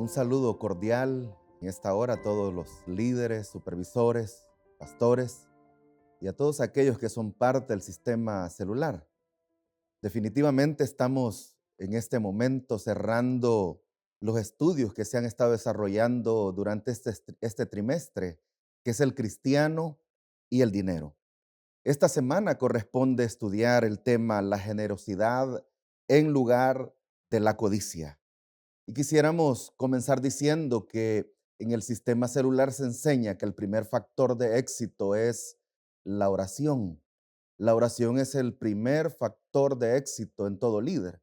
Un saludo cordial en esta hora a todos los líderes, supervisores, pastores y a todos aquellos que son parte del sistema celular. Definitivamente estamos en este momento cerrando los estudios que se han estado desarrollando durante este trimestre, que es el cristiano y el dinero. Esta semana corresponde estudiar el tema la generosidad en lugar de la codicia. Y quisiéramos comenzar diciendo que en el sistema celular se enseña que el primer factor de éxito es la oración. La oración es el primer factor de éxito en todo líder.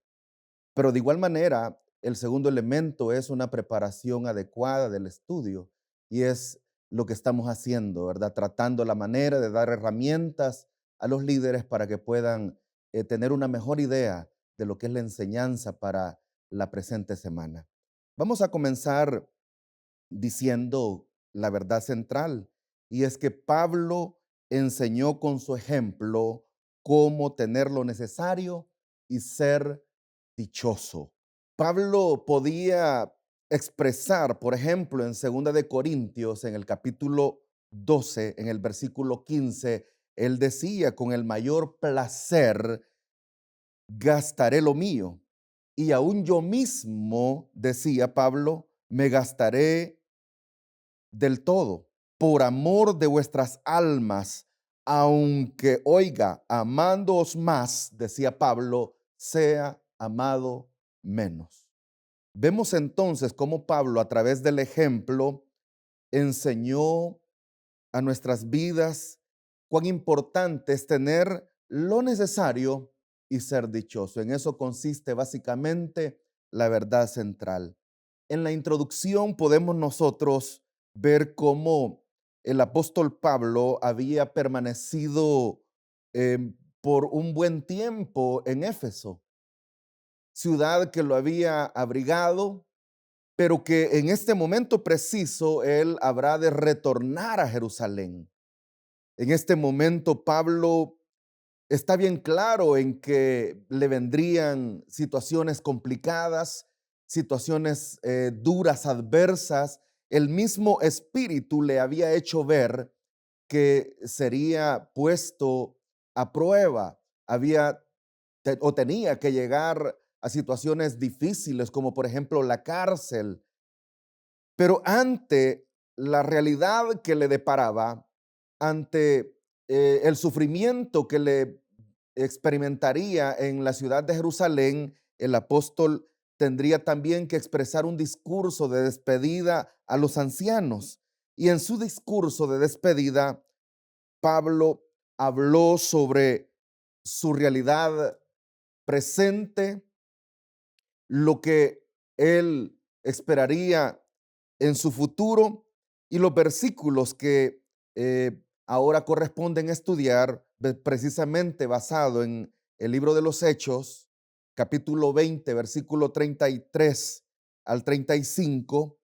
Pero de igual manera, el segundo elemento es una preparación adecuada del estudio y es lo que estamos haciendo, ¿verdad? Tratando la manera de dar herramientas a los líderes para que puedan tener una mejor idea de lo que es la enseñanza para la presente semana. Vamos a comenzar diciendo la verdad central, y es que Pablo enseñó con su ejemplo cómo tener lo necesario y ser dichoso. Pablo podía expresar, por ejemplo, en Segunda de Corintios, en el capítulo 12, en el versículo 15, él decía, con el mayor placer gastaré lo mío. Y aún yo mismo, decía Pablo, me gastaré del todo por amor de vuestras almas, aunque, oiga, amándoos más, decía Pablo, sea amado menos. Vemos entonces cómo Pablo, a través del ejemplo, enseñó a nuestras vidas cuán importante es tener lo necesario y ser dichoso. En eso consiste básicamente la verdad central. En la introducción podemos nosotros ver cómo el apóstol Pablo había permanecido por un buen tiempo en Éfeso, ciudad que lo había abrigado, pero que en este momento preciso él habrá de retornar a Jerusalén. En este momento Pablo está bien claro en que le vendrían situaciones complicadas, situaciones duras, adversas. El mismo Espíritu le había hecho ver que sería puesto a prueba, o tenía que llegar a situaciones difíciles, como por ejemplo la cárcel. Pero ante la realidad que le deparaba, ante el sufrimiento que le experimentaría en la ciudad de Jerusalén, el apóstol tendría también que expresar un discurso de despedida a los ancianos. Y en su discurso de despedida, Pablo habló sobre su realidad presente, lo que él esperaría en su futuro y los versículos que ahora corresponden estudiar, precisamente basado en el libro de los Hechos, capítulo 20, versículo 33 al 35.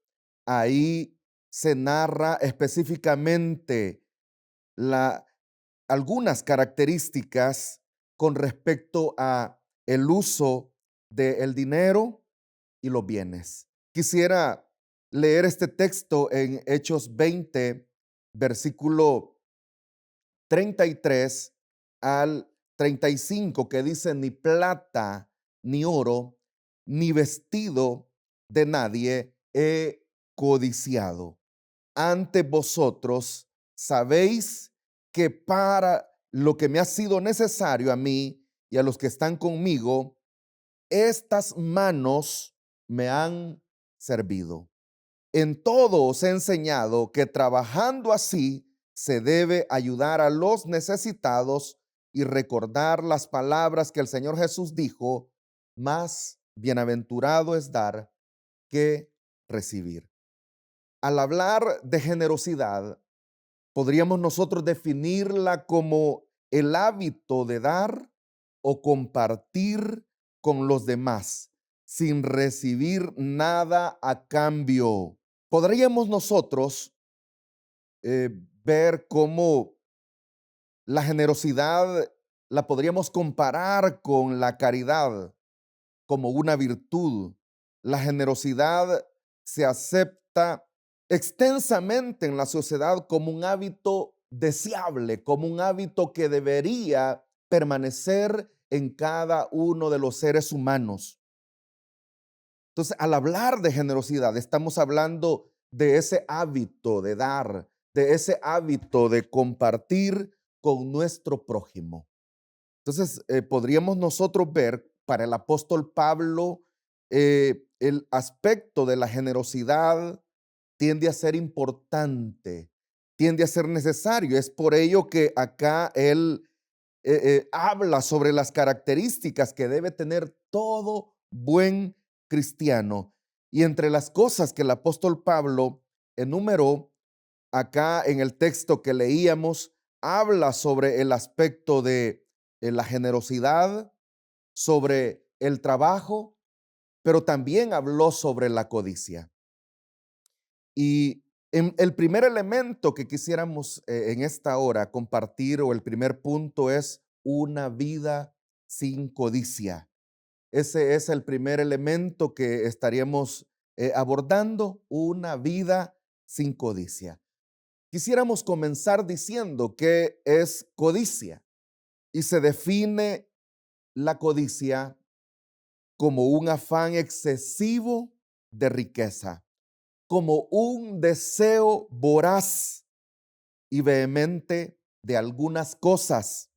Ahí se narra específicamente la, algunas características con respecto a el uso del dinero y los bienes. Quisiera leer este texto en Hechos 20, versículo 33 al 35, que dice, ni plata, ni oro, ni vestido de nadie he codiciado. Ante vosotros sabéis que para lo que me ha sido necesario a mí y a los que están conmigo, estas manos me han servido. En todo os he enseñado que trabajando así se debe ayudar a los necesitados y recordar las palabras que el Señor Jesús dijo, más bienaventurado es dar que recibir. Al hablar de generosidad, podríamos nosotros definirla como el hábito de dar o compartir con los demás sin recibir nada a cambio. Podríamos nosotros ver cómo la generosidad la podríamos comparar con la caridad como una virtud. La generosidad se acepta extensamente en la sociedad como un hábito deseable, como un hábito que debería permanecer en cada uno de los seres humanos. Entonces, al hablar de generosidad, estamos hablando de ese hábito de dar, de ese hábito de compartir con nuestro prójimo. Entonces, podríamos nosotros ver para el apóstol Pablo el aspecto de la generosidad tiende a ser importante, tiende a ser necesario. Es por ello que acá él habla sobre las características que debe tener todo buen cristiano. Y entre las cosas que el apóstol Pablo enumeró acá en el texto que leíamos, habla sobre el aspecto de la generosidad, sobre el trabajo, pero también habló sobre la codicia. Y el primer elemento que quisiéramos en esta hora compartir, o el primer punto, es una vida sin codicia. Ese es el primer elemento que estaríamos abordando, una vida sin codicia. Quisiéramos comenzar diciendo qué es codicia, y se define la codicia como un afán excesivo de riqueza, como un deseo voraz y vehemente de algunas cosas.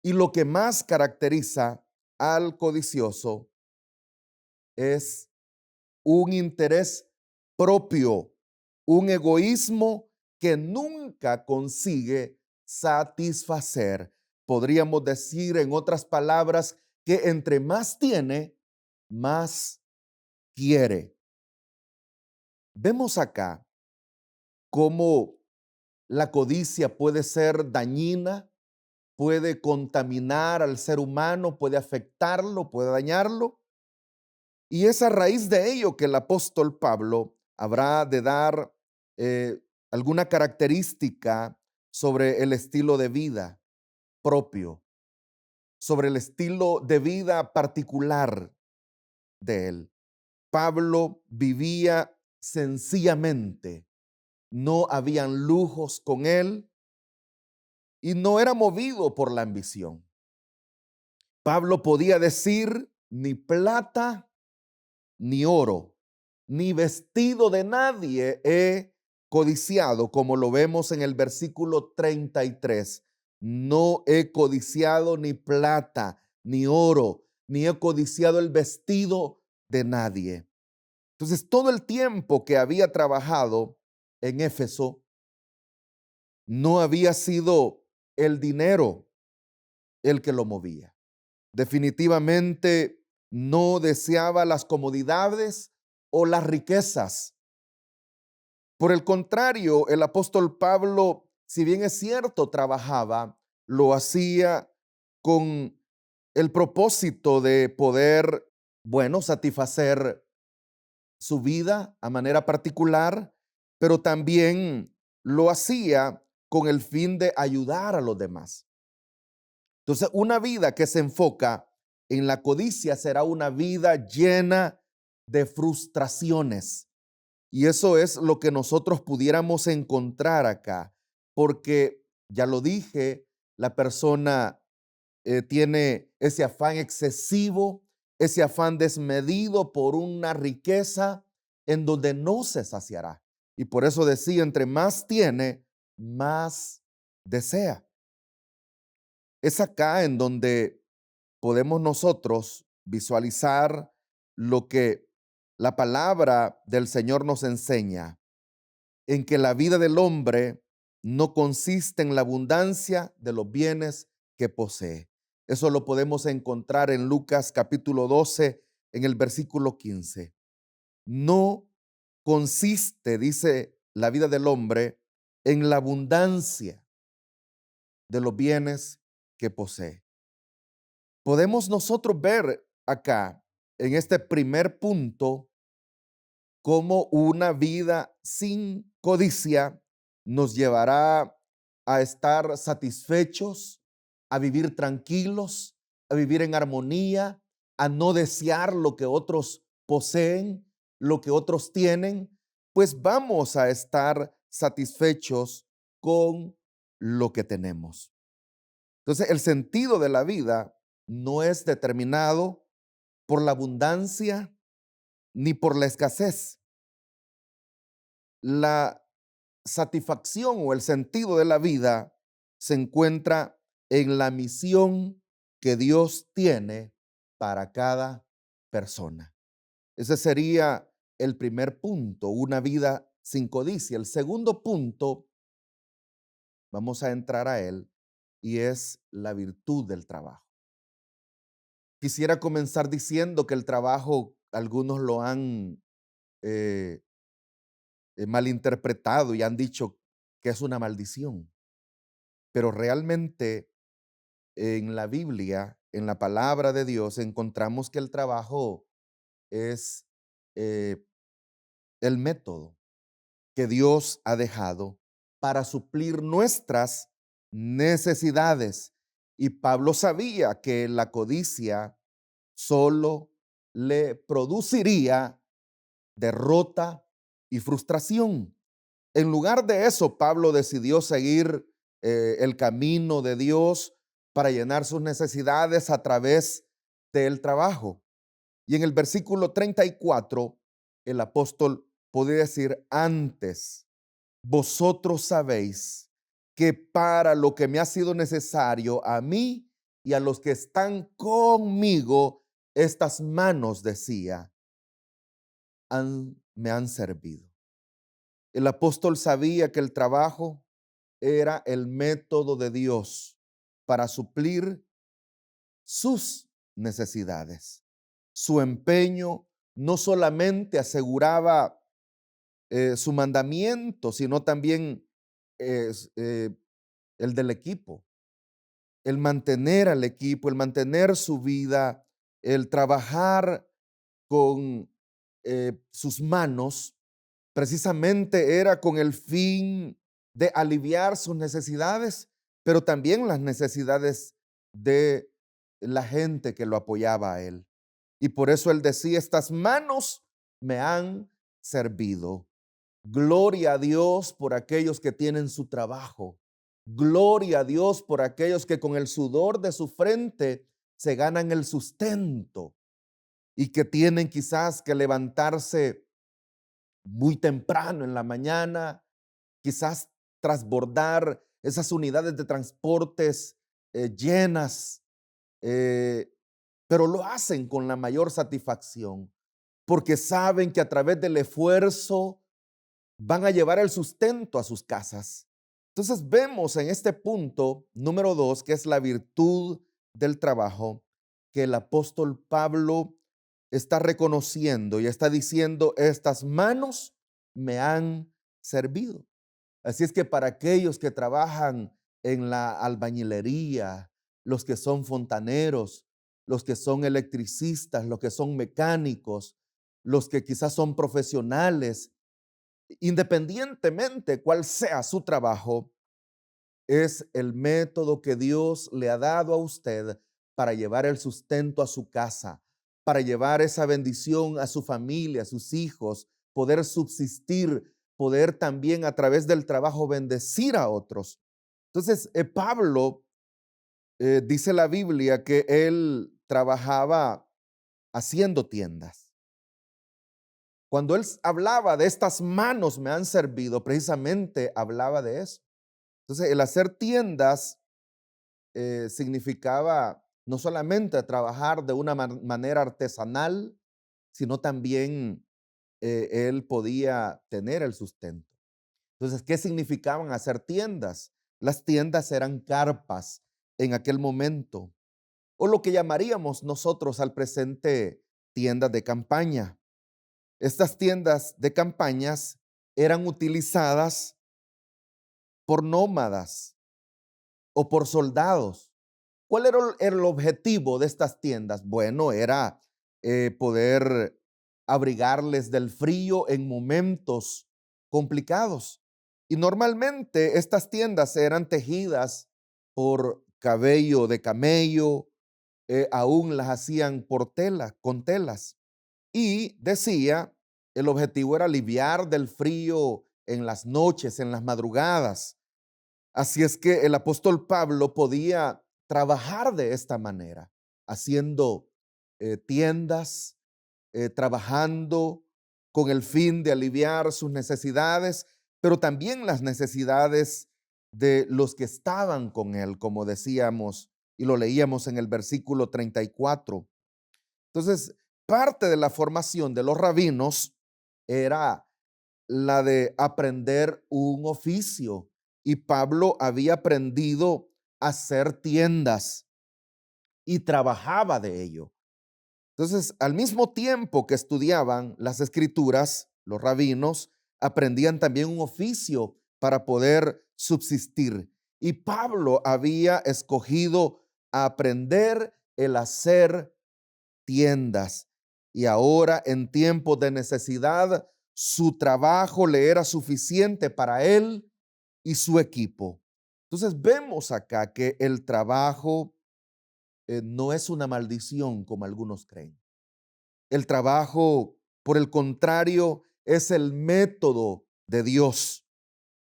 Y lo que más caracteriza al codicioso es un interés propio, un egoísmo que nunca consigue satisfacer. Podríamos decir, en otras palabras, que entre más tiene, más quiere. Vemos acá cómo la codicia puede ser dañina, puede contaminar al ser humano, puede afectarlo, puede dañarlo. Y es a raíz de ello que el apóstol Pablo habrá de dar eh, alguna característica sobre el estilo de vida propio, sobre el estilo de vida particular de él. Pablo vivía sencillamente, no habían lujos con él y no era movido por la ambición. Pablo podía decir: ni plata ni oro, ni vestido de nadie he codiciado, como lo vemos en el versículo 33. No he codiciado ni plata, ni oro, ni he codiciado el vestido de nadie. Entonces, todo el tiempo que había trabajado en Éfeso, no había sido el dinero el que lo movía. Definitivamente no deseaba las comodidades o las riquezas. Por el contrario, el apóstol Pablo, si bien es cierto, trabajaba, lo hacía con el propósito de poder, bueno, satisfacer su vida a manera particular, pero también lo hacía con el fin de ayudar a los demás. Entonces, una vida que se enfoca en la codicia será una vida llena de frustraciones. Y eso es lo que nosotros pudiéramos encontrar acá, porque ya lo dije, la persona tiene ese afán excesivo, ese afán desmedido por una riqueza en donde no se saciará. Y por eso decía, entre más tiene, más desea. Es acá en donde podemos nosotros visualizar lo que la palabra del Señor nos enseña, en que la vida del hombre no consiste en la abundancia de los bienes que posee. Eso lo podemos encontrar en Lucas capítulo 12, en el versículo 15. No consiste, dice, la vida del hombre en la abundancia de los bienes que posee. Podemos nosotros ver acá, en este primer punto, cómo una vida sin codicia nos llevará a estar satisfechos, a vivir tranquilos, a vivir en armonía, a no desear lo que otros poseen, lo que otros tienen, pues vamos a estar satisfechos con lo que tenemos. Entonces, el sentido de la vida no es determinado por la abundancia ni por la escasez. La satisfacción o el sentido de la vida se encuentra en la misión que Dios tiene para cada persona. Ese sería el primer punto, una vida sin codicia. El segundo punto, vamos a entrar a él, y es la virtud del trabajo. Quisiera comenzar diciendo que el trabajo, algunos lo han eh, malinterpretado y han dicho que es una maldición, pero realmente en la Biblia, en la palabra de Dios, encontramos que el trabajo es eh, el método que Dios ha dejado para suplir nuestras necesidades. Y Pablo sabía que la codicia solo le produciría derrota y frustración. En lugar de eso, Pablo decidió seguir el camino de Dios para llenar sus necesidades a través del trabajo. Y en el versículo 34, el apóstol podría decir: antes, vosotros sabéis que para lo que me ha sido necesario a mí y a los que están conmigo, estas manos, decía, me han servido. El apóstol sabía que el trabajo era el método de Dios para suplir sus necesidades. Su empeño no solamente aseguraba su mandamiento, sino también es, el del equipo, el mantener al equipo, el mantener su vida, el trabajar con sus manos, precisamente era con el fin de aliviar sus necesidades, pero también las necesidades de la gente que lo apoyaba a él. Y por eso él decía: estas manos me han servido. Gloria a Dios por aquellos que tienen su trabajo. Gloria a Dios por aquellos que con el sudor de su frente se ganan el sustento y que tienen quizás que levantarse muy temprano en la mañana, quizás trasbordar esas unidades de transportes llenas, eh, pero lo hacen con la mayor satisfacción porque saben que a través del esfuerzo van a llevar el sustento a sus casas. Entonces vemos en este punto número 2, que es la virtud del trabajo, que el apóstol Pablo está reconociendo y está diciendo: estas manos me han servido. Así es que para aquellos que trabajan en la albañilería, los que son fontaneros, los que son electricistas, los que son mecánicos, los que quizás son profesionales, independientemente cuál sea su trabajo, es el método que Dios le ha dado a usted para llevar el sustento a su casa, para llevar esa bendición a su familia, a sus hijos, poder subsistir, poder también a través del trabajo bendecir a otros. Entonces, Pablo, dice la Biblia que él trabajaba haciendo tiendas. Cuando él hablaba de estas manos me han servido, precisamente hablaba de eso. Entonces, el hacer tiendas significaba no solamente trabajar de una manera artesanal, sino también él podía tener el sustento. Entonces, ¿qué significaban hacer tiendas? Las tiendas eran carpas en aquel momento, o lo que llamaríamos nosotros al presente tiendas de campaña. Estas tiendas de campañas eran utilizadas por nómadas o por soldados. ¿Cuál era el objetivo de estas tiendas? Bueno, era poder abrigarles del frío en momentos complicados. Y normalmente estas tiendas eran tejidas por cabello de camello, aún las hacían por tela, con telas. Y decía El objetivo era aliviar del frío en las noches, en las madrugadas. Así es que el apóstol Pablo podía trabajar de esta manera, haciendo tiendas, trabajando con el fin de aliviar sus necesidades, pero también las necesidades de los que estaban con él, como decíamos y lo leíamos en el versículo 34. Entonces, parte de la formación de los rabinos era la de aprender un oficio, y Pablo había aprendido a hacer tiendas y trabajaba de ello. Entonces, al mismo tiempo que estudiaban las escrituras, los rabinos aprendían también un oficio para poder subsistir. Y Pablo había escogido aprender el hacer tiendas. Y ahora, en tiempos de necesidad, su trabajo le era suficiente para él y su equipo. Entonces, vemos acá que el trabajo no es una maldición como algunos creen. El trabajo, por el contrario, es el método de Dios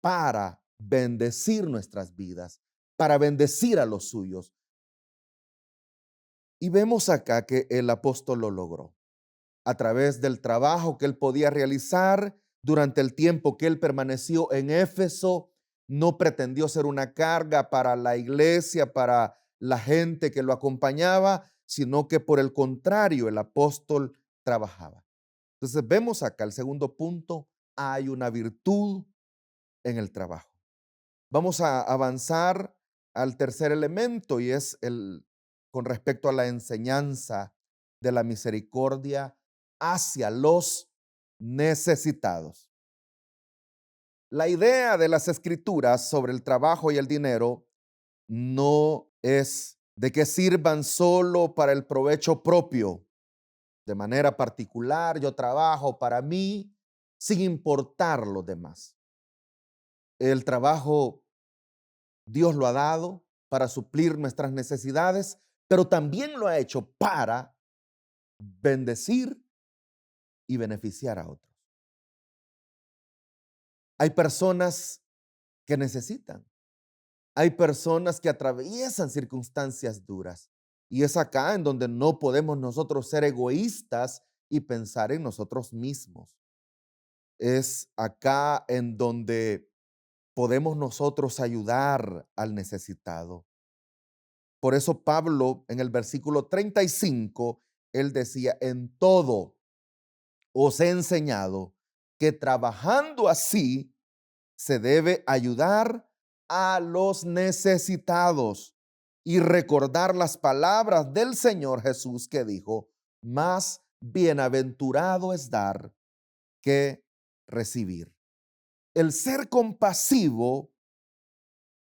para bendecir nuestras vidas, para bendecir a los suyos. Y vemos acá que el apóstol lo logró a través del trabajo que él podía realizar durante el tiempo que él permaneció en Éfeso. No pretendió ser una carga para la iglesia, para la gente que lo acompañaba, sino que por el contrario, el apóstol trabajaba. Entonces vemos acá el segundo punto: hay una virtud en el trabajo. Vamos a avanzar al tercer elemento, y es con respecto a la enseñanza de la misericordia hacia los necesitados. La idea de las escrituras sobre el trabajo y el dinero no es de que sirvan solo para el provecho propio. De manera particular, yo trabajo para mí sin importar los demás. El trabajo Dios lo ha dado para suplir nuestras necesidades, pero también lo ha hecho para bendecir y beneficiar a otros. Hay personas que necesitan, hay personas que atraviesan circunstancias duras, y es acá en donde no podemos nosotros ser egoístas y pensar en nosotros mismos. Es acá en donde podemos nosotros ayudar al necesitado. Por eso Pablo en el versículo 35, él decía: en todo os he enseñado que trabajando así se debe ayudar a los necesitados y recordar las palabras del Señor Jesús, que dijo: más bienaventurado es dar que recibir. El ser compasivo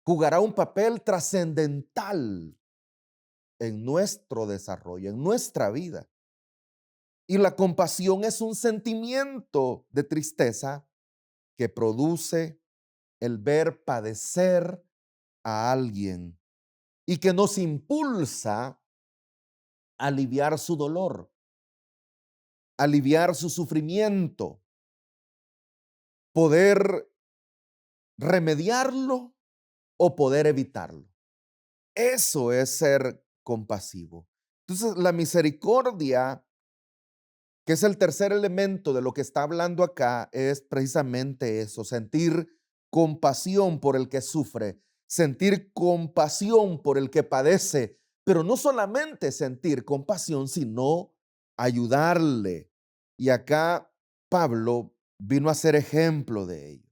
jugará un papel trascendental en nuestro desarrollo, en nuestra vida. Y la compasión es un sentimiento de tristeza que produce el ver padecer a alguien y que nos impulsa a aliviar su dolor, aliviar su sufrimiento, poder remediarlo o poder evitarlo. Eso es ser compasivo. Entonces, la misericordia, que es el tercer elemento de lo que está hablando acá, es precisamente eso: sentir compasión por el que sufre, sentir compasión por el que padece, pero no solamente sentir compasión, sino ayudarle. Y acá Pablo vino a ser ejemplo de ello.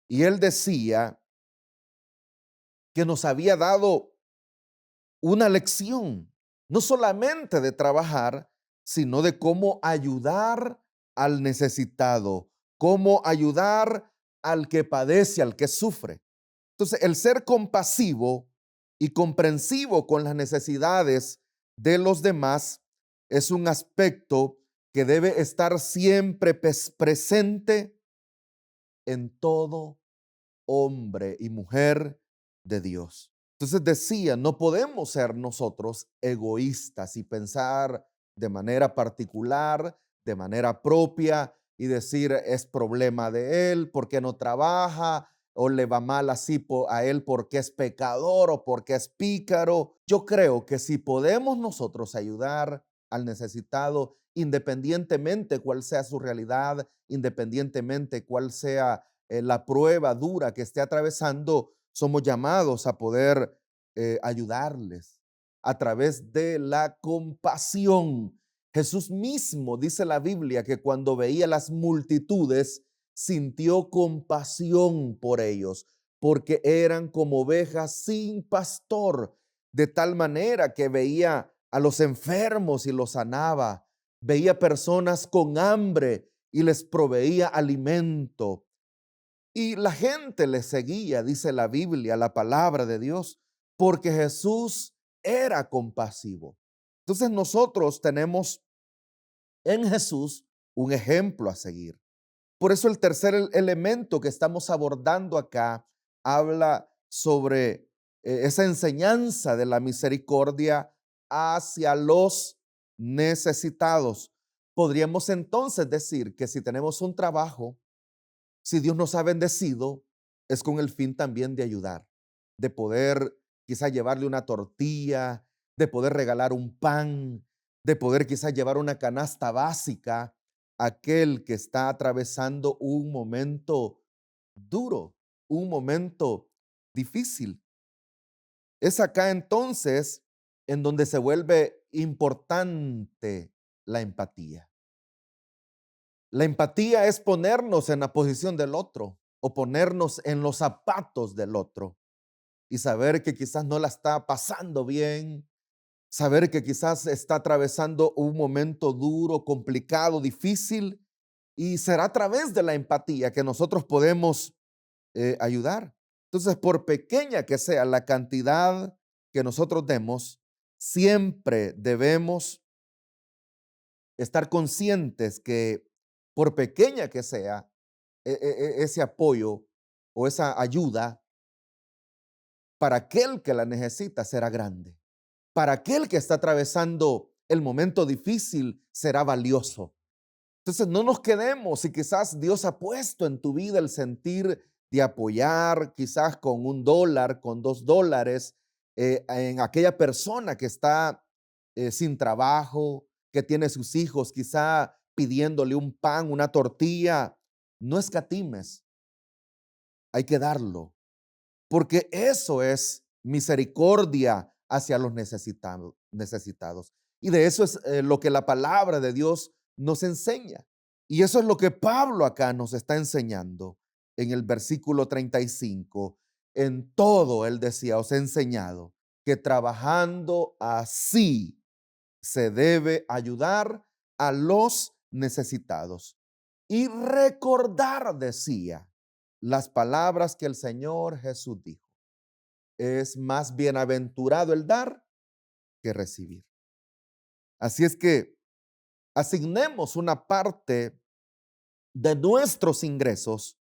Y él decía que nos había dado una lección, no solamente de trabajar, sino de cómo ayudar al necesitado, cómo ayudar al que padece, al que sufre. Entonces, el ser compasivo y comprensivo con las necesidades de los demás es un aspecto que debe estar siempre presente en todo hombre y mujer de Dios. Entonces decía: no podemos ser nosotros egoístas y pensar de manera particular, de manera propia, y decir es problema de él, porque no trabaja, o le va mal así a él porque es pecador o porque es pícaro. Yo creo que si podemos nosotros ayudar al necesitado, independientemente cuál sea su realidad, independientemente cuál sea la prueba dura que esté atravesando, somos llamados a poder ayudarles a través de la compasión. Jesús mismo dice la Biblia que cuando veía las multitudes, sintió compasión por ellos, porque eran como ovejas sin pastor, de tal manera que veía a los enfermos y los sanaba, veía personas con hambre y les proveía alimento. Y la gente le seguía, dice la Biblia, la palabra de Dios, porque Jesús era compasivo. Entonces nosotros tenemos en Jesús un ejemplo a seguir. Por eso el tercer elemento que estamos abordando acá habla sobre esa enseñanza de la misericordia hacia los necesitados. Podríamos entonces decir que si tenemos un trabajo, si Dios nos ha bendecido, es con el fin también de ayudar, de poder quizá llevarle una tortilla, de poder regalar un pan, de poder quizá llevar una canasta básica a aquel que está atravesando un momento duro, un momento difícil. Es acá entonces en donde se vuelve importante la empatía. La empatía es ponernos en la posición del otro o ponernos en los zapatos del otro y saber que quizás no la está pasando bien, saber que quizás está atravesando un momento duro, complicado, difícil, y será a través de la empatía que nosotros podemos ayudar. Entonces, por pequeña que sea la cantidad que nosotros demos, siempre debemos estar conscientes que por pequeña que sea ese apoyo o esa ayuda, para aquel que la necesita será grande. Para aquel que está atravesando el momento difícil será valioso. Entonces no nos quedemos, y quizás Dios ha puesto en tu vida el sentir de apoyar, quizás con $1, con $2, en aquella persona que está sin trabajo, que tiene sus hijos, quizá pidiéndole un pan, una tortilla. No escatimes, hay que darlo, porque eso es misericordia hacia los necesitados. Y de eso es lo que la palabra de Dios nos enseña. Y eso es lo que Pablo acá nos está enseñando en el versículo 35. En todo, él decía, os he enseñado que trabajando así se debe ayudar a los necesitados. Y recordar, decía, las palabras que el Señor Jesús dijo. Es más bienaventurado el dar que recibir. Así es que asignemos una parte de nuestros ingresos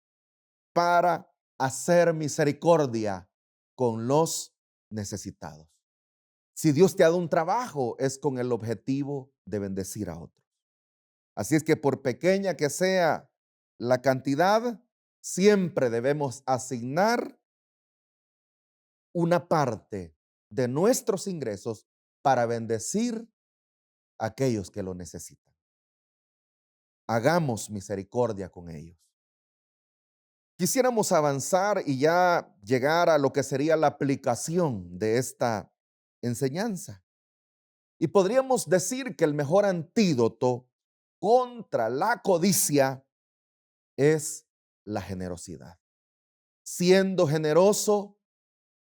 para hacer misericordia con los necesitados. Si Dios te ha dado un trabajo, es con el objetivo de bendecir a otros. Así es que por pequeña que sea la cantidad, siempre debemos asignar una parte de nuestros ingresos para bendecir a aquellos que lo necesitan. Hagamos misericordia con ellos. Quisiéramos avanzar y ya llegar a lo que sería la aplicación de esta enseñanza. Y podríamos decir que el mejor antídoto contra la codicia es la generosidad. Siendo generoso,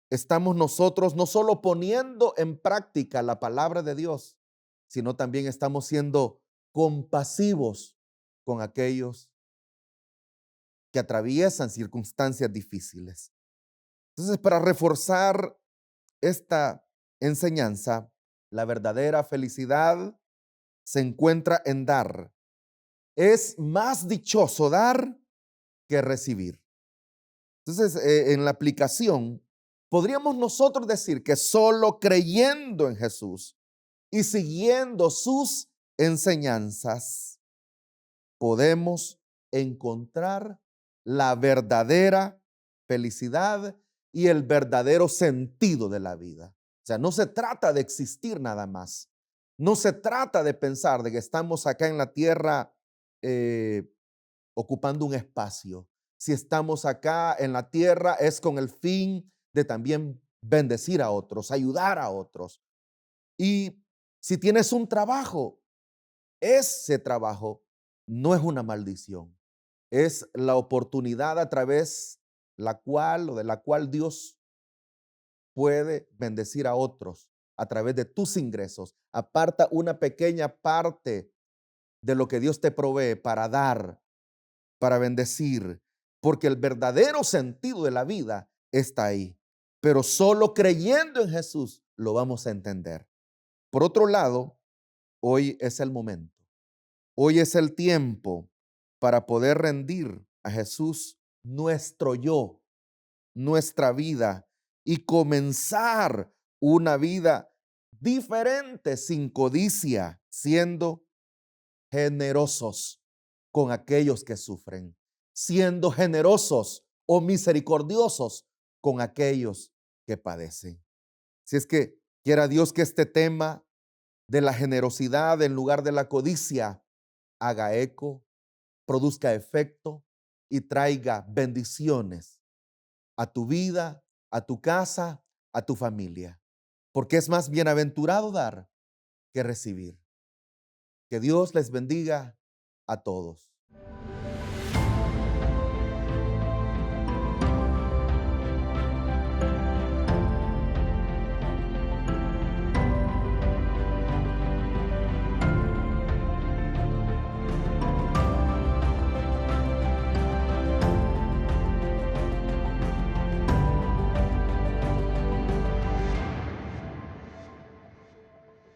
estamos nosotros no solo poniendo en práctica la palabra de Dios, sino también estamos siendo compasivos con aquellos que atraviesan circunstancias difíciles. Entonces, para reforzar esta enseñanza, la verdadera felicidad se encuentra en dar. Es más dichoso dar que recibir. Entonces, en la aplicación, podríamos nosotros decir que solo creyendo en Jesús y siguiendo sus enseñanzas, podemos encontrar la verdadera felicidad y el verdadero sentido de la vida. O sea, no se trata de existir nada más. No se trata de pensar de que estamos acá en la tierra eh, ocupando un espacio. Si estamos acá en la tierra es con el fin de también bendecir a otros, ayudar a otros. Y si tienes un trabajo, ese trabajo no es una maldición, es la oportunidad a través la cual o de la cual Dios puede bendecir a otros a través de tus ingresos. Aparta una pequeña parte de lo que Dios te provee para dar, para bendecir, porque el verdadero sentido de la vida está ahí. Pero solo creyendo en Jesús lo vamos a entender. Por otro lado, hoy es el momento. Hoy es el tiempo para poder rendir a Jesús nuestro yo, nuestra vida y comenzar una vida diferente, sin codicia, siendo generosos con aquellos que sufren, siendo generosos o misericordiosos con aquellos que padecen. Si es que quiera Dios que este tema de la generosidad en lugar de la codicia haga eco, produzca efecto y traiga bendiciones a tu vida, a tu casa, a tu familia. Porque es más bienaventurado dar que recibir. Que Dios les bendiga a todos.